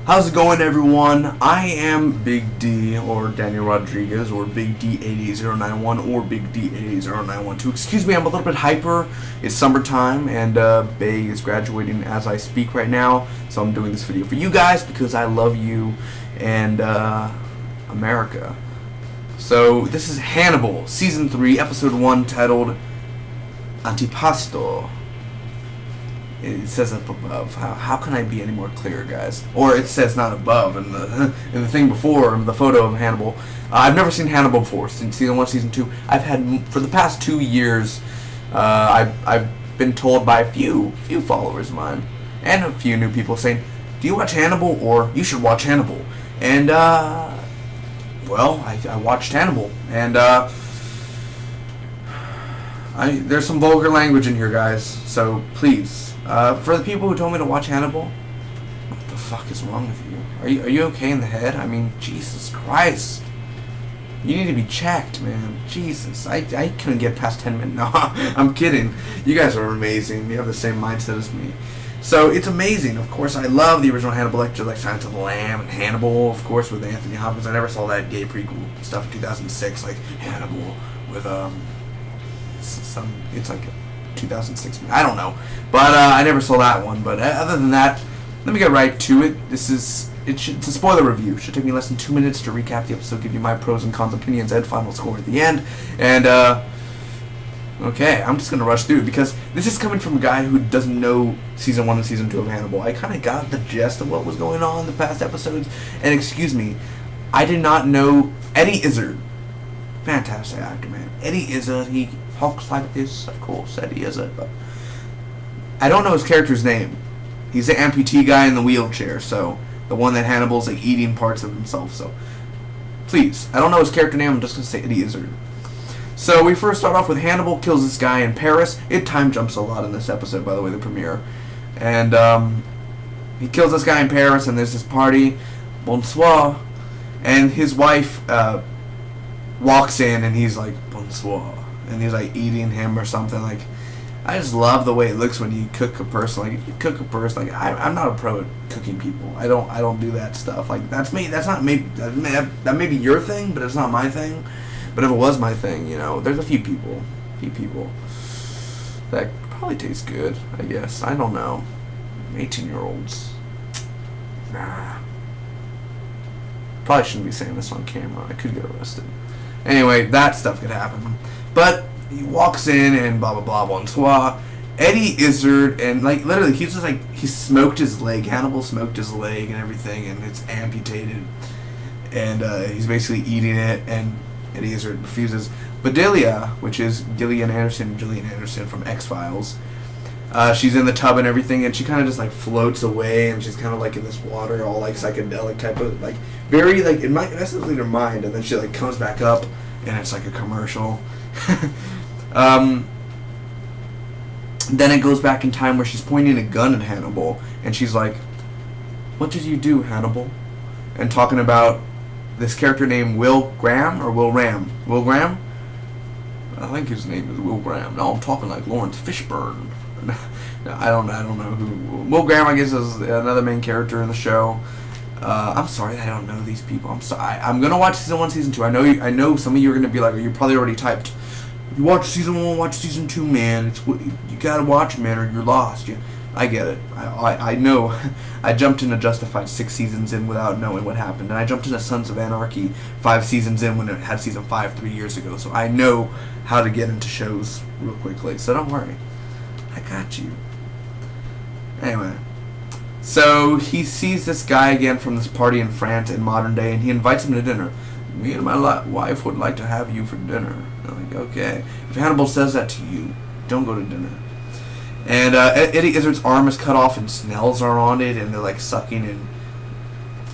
How's it going, everyone? I am Big D, or Daniel Rodriguez, or Big D88091, or Big D88091. Excuse me, I'm a little bit hyper. It's summertime, and Bay is graduating as I speak right now, so I'm doing this video for you guys because I love you and America. So this is Hannibal, Season 3, Episode 1, titled Antipasto. It says up above. How can I be any more clear, guys? Or it says not above in the thing before, the photo of Hannibal. I've never seen Hannibal before since Season 1, Season 2. I've had, for the past 2 years, I've been told by a few followers of mine and a few new people saying, do you watch Hannibal? Or you should watch Hannibal. And, well, I watched Hannibal. And, there's some vulgar language in here, guys, so please. For the people who told me to watch Hannibal, what the fuck is wrong with you? Are you okay in the head? I mean, Jesus Christ. You need to be checked, man. Jesus. I couldn't get past 10 minutes. No, I'm kidding. You guys are amazing. You have the same mindset as me. So, it's amazing. Of course, I love the original Hannibal Lecter, like Silence of the Lamb and Hannibal, of course, with Anthony Hopkins. I never saw that gay prequel stuff in 2006, like Hannibal with, it's like 2006. I don't know, but I never saw that one. But other than that, let me get right to it. It's a spoiler review. It should take me less than 2 minutes to recap the episode, give you my pros and cons, opinions, and final score at the end. And okay, I'm just gonna rush through it because this is coming from a guy who doesn't know Season 1 and Season 2 of Hannibal. I kind of got the gist of what was going on in the past episodes, and excuse me, I did not know Eddie Izzard. Fantastic actor, man. Eddie Izzard, he talks like this, of course, Eddie Izzard, but I don't know his character's name. He's the amputee guy in the wheelchair, so the one that Hannibal's like eating parts of himself, so please, I don't know his character name, I'm just gonna say Eddie Izzard. So we first start off with Hannibal kills this guy in Paris. It time jumps a lot in this episode, by the way, the premiere. And he kills this guy in Paris, and there's this party, bonsoir, and his wife walks in, and he's like, bonsoir, and he's like eating him or something. Like, I just love the way it looks when you cook a person. Like, if you cook a person, like, I'm not a pro at cooking people. I don't do that stuff. Like, that's me. That's not me. That may be your thing, but it's not my thing. But if it was my thing, you know, there's a few people that probably taste good, I guess. I don't know. 18-year-olds. Nah. Probably shouldn't be saying this on camera. I could get arrested. Anyway, that stuff could happen. But he walks in and blah, blah, blah, bonsoir. Eddie Izzard, and like literally, he's just like, he smoked his leg. Hannibal smoked his leg and everything, and it's amputated. And he's basically eating it, and Eddie Izzard refuses. Bedelia, which is Gillian Anderson from X-Files, she's in the tub and everything, and she kind of just like floats away, and she's kind of like in this water, all like psychedelic type of, like, very like, it messes with her mind, and then she like comes back up, and it's like a commercial. Then it goes back in time where she's pointing a gun at Hannibal, and she's like, what did you do, Hannibal? And talking about this character named Will Graham, or Will Ram? Will Graham? I think his name is Will Graham. No, I'm talking like Lawrence Fishburne. No, I don't know who. Will Graham, I guess, is another main character in the show. I'm sorry that I don't know these people. I'm sorry. I'm gonna watch Season 1, Season 2. I know some of you are gonna be like, you're probably already typed, you watch Season 1, watch Season 2, man. You gotta watch it, man, or you're lost. I get it. I know. I jumped into Justified 6 seasons in without knowing what happened, and I jumped into Sons of Anarchy 5 seasons in when it had Season 5 3 years ago. So I know how to get into shows real quickly. So don't worry. I got you. Anyway. So he sees this guy again from this party in France in modern day, and he invites him to dinner. Me and my wife would like to have you for dinner. I'm like, okay. If Hannibal says that to you, don't go to dinner. And Eddie Izzard's arm is cut off, and snails are on it, and they're like sucking, and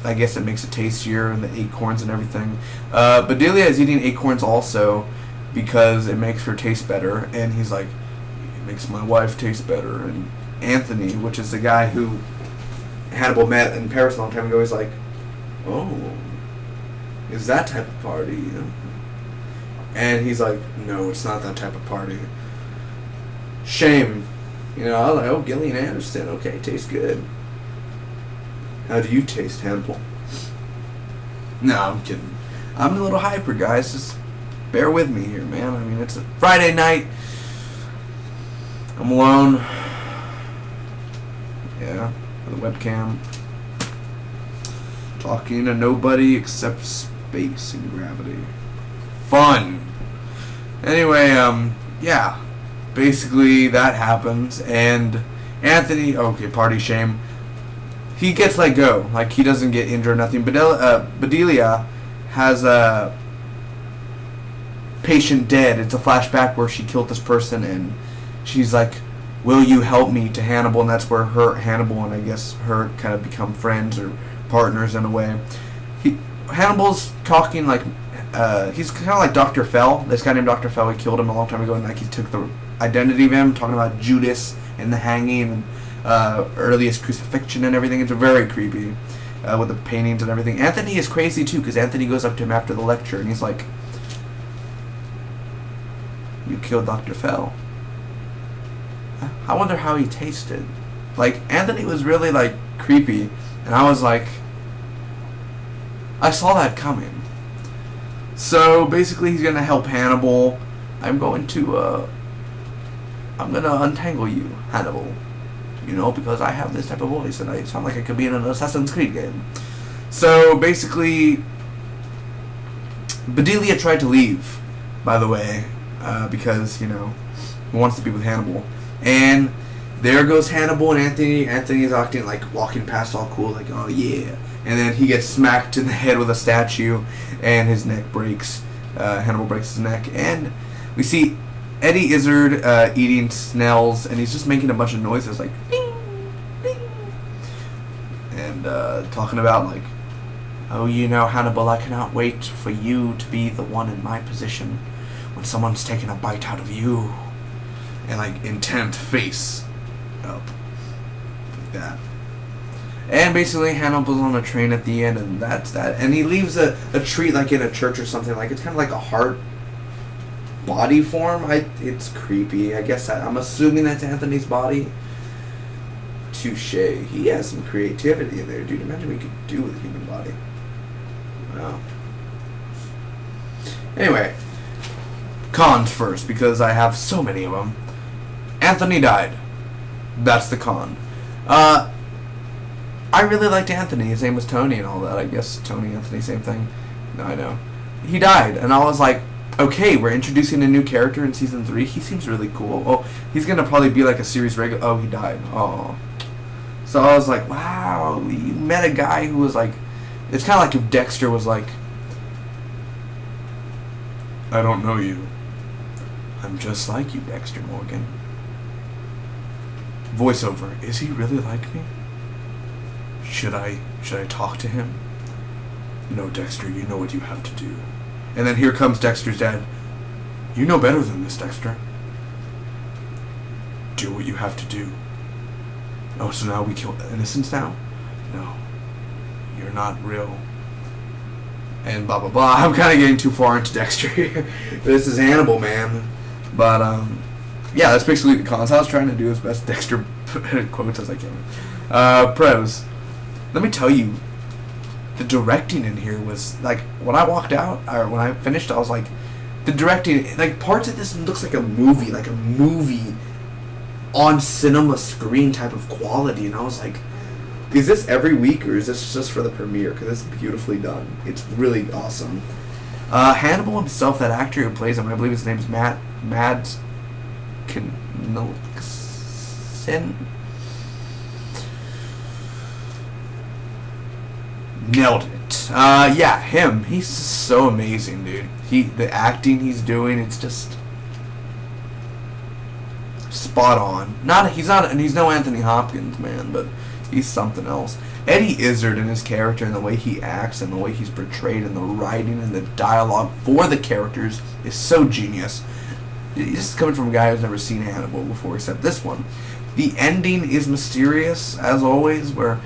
I guess it makes it tastier, and the acorns and everything. Bedelia is eating acorns also because it makes her taste better, and he's like, it makes my wife taste better. And Anthony, which is the guy who Hannibal met in Paris a long time ago, he's like, oh, is that type of party? And he's like, no, it's not that type of party. Shame. You know, I was like, oh, Gillian Anderson, okay, tastes good. How do you taste, Hannibal? No, I'm kidding. I'm a little hyper, guys. Just bear with me here, man. I mean, it's a Friday night. I'm alone. Yeah, with a webcam. Talking to nobody except space and gravity. Fun. Anyway, yeah. Basically, that happens, and Anthony, okay, party shame. He gets let go. Like, he doesn't get injured or nothing. Bedelia has a patient dead. It's a flashback where she killed this person, and she's like, will you help me, to Hannibal, and that's where Hannibal and I guess her kind of become friends or partners in a way. Hannibal's talking like, he's kind of like Dr. Fell. This guy named Dr. Fell, he killed him a long time ago, and like he took the identity of him, talking about Judas and the hanging and earliest crucifixion and everything. It's very creepy with the paintings and everything. Anthony is crazy too, because Anthony goes up to him after the lecture and he's like, you killed Dr. Fell. I wonder how he tasted. Like, Anthony was really like creepy, and I was like, I saw that coming. So basically he's gonna help Hannibal. I'm gonna untangle you, Hannibal. You know, because I have this type of voice and I sound like I could be in an Assassin's Creed game. So basically, Bedelia tried to leave, by the way, because, you know, he wants to be with Hannibal. And there goes Hannibal and Anthony. Anthony's acting like walking past all cool, like, oh yeah. And then he gets smacked in the head with a statue and his neck breaks. Hannibal breaks his neck. And we see Eddie Izzard eating snails, and he's just making a bunch of noises like ding, ding. And talking about like, oh, you know, Hannibal, I cannot wait for you to be the one in my position when someone's taking a bite out of you. And like intent face up like that. And basically Hannibal's on a train at the end, and that's that. And he leaves a treat like in a church or something. Like, it's kind of like a heart body form. It's creepy. I guess I'm assuming that's Anthony's body. Touche. He has some creativity in there, dude. Imagine what he could do with a human body. Wow. Anyway, cons first, because I have so many of them. Anthony died. That's the con. I really liked Anthony. His name was Tony and all that. I guess Tony, Anthony, same thing. No, I know. He died, and I was like, okay, we're introducing a new character in season 3. He seems really cool. Oh, he's gonna probably be like a series regular. Oh, he died. Oh. So I was like, wow, you met a guy who was like, it's kind of like if Dexter was like, I don't know you. I'm just like you, Dexter Morgan. Voiceover. Is he really like me? Should I talk to him? No, Dexter, you know what you have to do. And then here comes Dexter's dad. You know better than this, Dexter. Do what you have to do. Oh, so now we kill innocents now? No. You're not real. And blah, blah, blah. I'm kind of getting too far into Dexter here. This is Hannibal, man. But, yeah, that's basically the cons. I was trying to do as best Dexter quotes as I can. Pros. Let me tell you, the directing in here was, like, when I walked out, or when I finished, I was like, the directing, like, parts of this looks like a movie on cinema screen type of quality, and I was like, is this every week, or is this just for the premiere? Because it's beautifully done. It's really awesome. Hannibal himself, that actor who plays him, I believe his name is Mads Mikkelsen. Nailed it. Yeah, him. He's just so amazing, dude. The acting he's doing, it's just spot on. He's no Anthony Hopkins, man, but he's something else. Eddie Izzard and his character and the way he acts and the way he's portrayed and the writing and the dialogue for the characters is so genius. This is coming from a guy who's never seen Hannibal before, except this one. The ending is mysterious, as always, where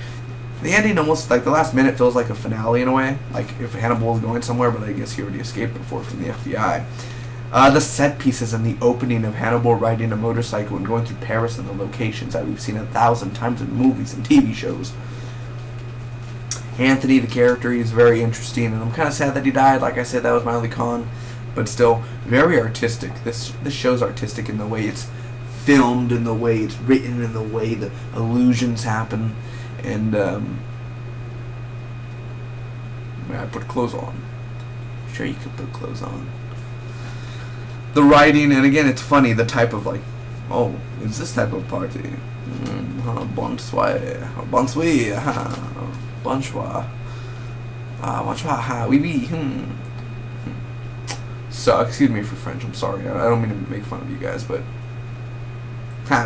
the ending almost, like, the last minute feels like a finale in a way. Like, if Hannibal was going somewhere, but I guess he already escaped before from the FBI. The set pieces and the opening of Hannibal riding a motorcycle and going through Paris and the locations that we've seen 1,000 times in movies and TV shows. Anthony, the character, he's very interesting, and I'm kind of sad that he died. Like I said, that was my only con, but still very artistic. This show's artistic in the way it's filmed, in the way it's written, in the way the illusions happen, and I put clothes on. Sure, you could put clothes on. The writing, and again, it's funny, the type of like, oh, it's this type of party. Bonsoir, bonsoir, bonsoir, oui, oui. So, excuse me for French, I'm sorry. I don't mean to make fun of you guys, but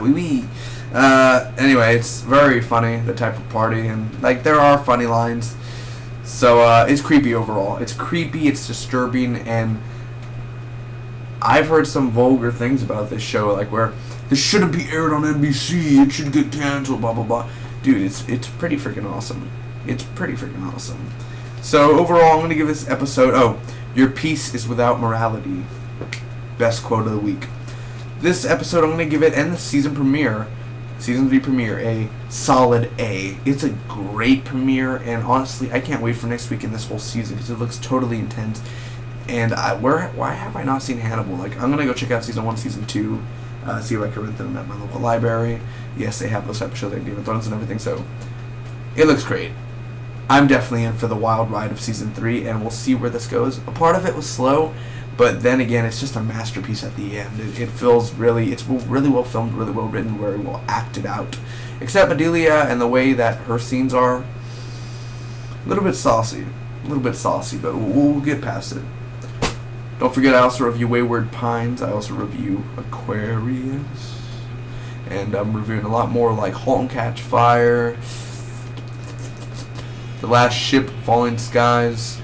oui, oui. Anyway, it's very funny, the type of party, and like there are funny lines. So it's creepy overall. It's creepy, it's disturbing, and I've heard some vulgar things about this show, like where this shouldn't be aired on NBC, it should get canceled, blah blah blah. Dude, it's pretty freaking awesome. It's pretty freaking awesome. So overall, I'm gonna give this episode, your peace is without morality. Best quote of the week. This episode, I'm gonna give it, and the season 3 premiere, a solid A. It's a great premiere, and honestly, I can't wait for next week in this whole season because it looks totally intense. And why have I not seen Hannibal? Like, I'm gonna go check out season 1, season 2, see if I can rent them at my local library. Yes, they have those type of shows like Game of Thrones and everything, so it looks great. I'm definitely in for the wild ride of season 3, and we'll see where this goes. A part of it was slow, but then again, it's just a masterpiece at the end. It feels it's really well filmed, really well written, very well acted out. Except Bedelia and the way that her scenes are a little bit saucy, but we'll get past it. Don't forget, I also review Wayward Pines. I also review Aquarius, and I'm reviewing a lot more like *Halt and Catch Fire*, *The Last Ship*, *Falling Skies*,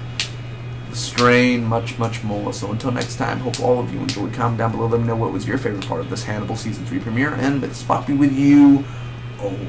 *The Strain*, much more. So until next time, hope all of you enjoyed. Comment down below, let me know what was your favorite part of this Hannibal season 3 premiere, and Spot be with you always.